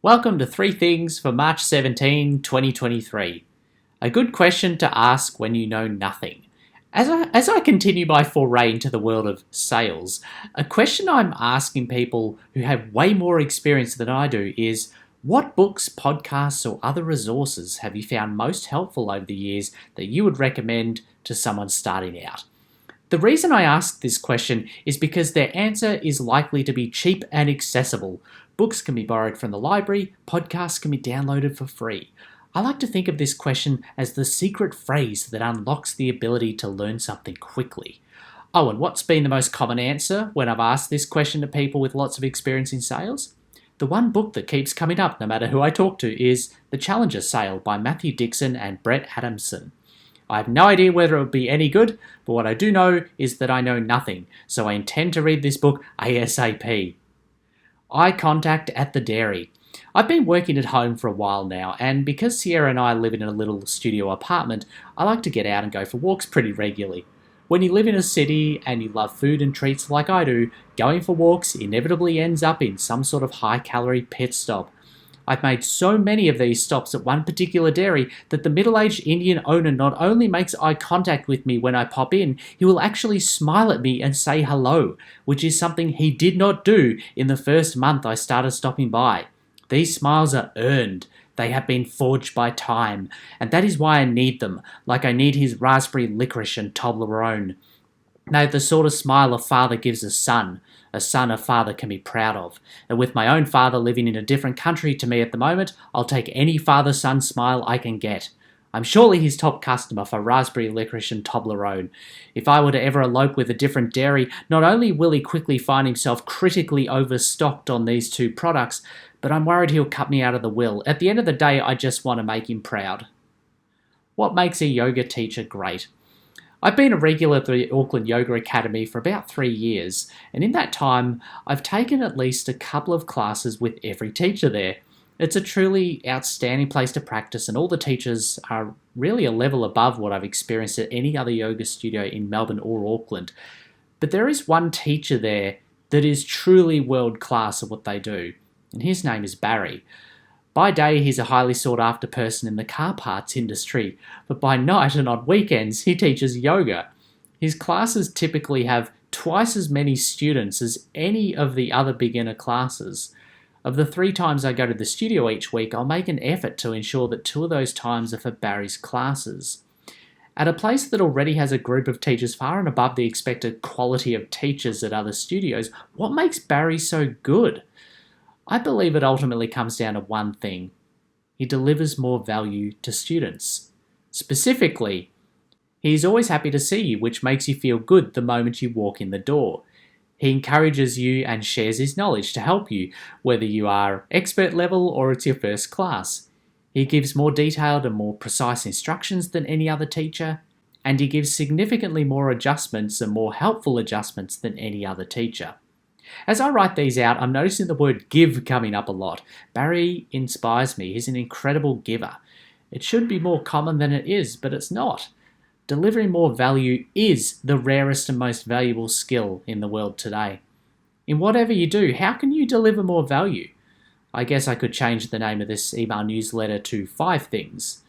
Welcome to 3 Things for March 17, 2023. A good question to ask when you know nothing. As I continue my foray into the world of sales, a question I'm asking people who have way more experience than I do is, what books, podcasts, or other resources have you found most helpful over the years that you would recommend to someone starting out? The reason I ask this question is because their answer is likely to be cheap and accessible. Books can be borrowed from the library, podcasts can be downloaded for free. I like to think of this question as the secret phrase that unlocks the ability to learn something quickly. Oh, and what's been the most common answer when I've asked this question to people with lots of experience in sales? The one book that keeps coming up no matter who I talk to is The Challenger Sale by Matthew Dixon and Brett Adamson. I have no idea whether it would be any good, but what I do know is that I know nothing, so I intend to read this book ASAP. Eye contact at the dairy. I've been working at home for a while now, and because Sierra and I live in a little studio apartment, I like to get out and go for walks pretty regularly. When you live in a city and you love food and treats like I do, going for walks inevitably ends up in some sort of high-calorie pit stop. I've made so many of these stops at one particular dairy that the middle-aged Indian owner not only makes eye contact with me when I pop in, he will actually smile at me and say hello, which is something he did not do in the first month I started stopping by. These smiles are earned. They have been forged by time, and that is why I need them, like I need his raspberry licorice and Toblerone. They're the sort of smile a father gives a son a father can be proud of. And with my own father living in a different country to me at the moment, I'll take any father-son smile I can get. I'm surely his top customer for raspberry licorice and Toblerone. If I were to ever elope with a different dairy, not only will he quickly find himself critically overstocked on these two products, but I'm worried he'll cut me out of the will. At the end of the day, I just want to make him proud. What makes a yoga teacher great? I've been a regular at the Auckland Yoga Academy for about 3 years, and in that time, I've taken at least a couple of classes with every teacher there. It's a truly outstanding place to practice, and all the teachers are really a level above what I've experienced at any other yoga studio in Melbourne or Auckland. But there is one teacher there that is truly world class at what they do, and his name is Barry. By day, he's a highly sought-after person in the car parts industry, but by night and on weekends, he teaches yoga. His classes typically have twice as many students as any of the other beginner classes. Of the 3 times I go to the studio each week, I'll make an effort to ensure that 2 of those times are for Barry's classes. At a place that already has a group of teachers far and above the expected quality of teachers at other studios, what makes Barry so good? I believe it ultimately comes down to one thing. He delivers more value to students. Specifically, he is always happy to see you, which makes you feel good the moment you walk in the door. He encourages you and shares his knowledge to help you, whether you are expert level or it's your first class. He gives more detailed and more precise instructions than any other teacher, and he gives significantly more adjustments and more helpful adjustments than any other teacher. As I write these out, I'm noticing the word give coming up a lot. Barry inspires me. He's an incredible giver. It should be more common than it is, but it's not. Delivering more value is the rarest and most valuable skill in the world today. In whatever you do, how can you deliver more value? I guess I could change the name of this email newsletter to 5 things.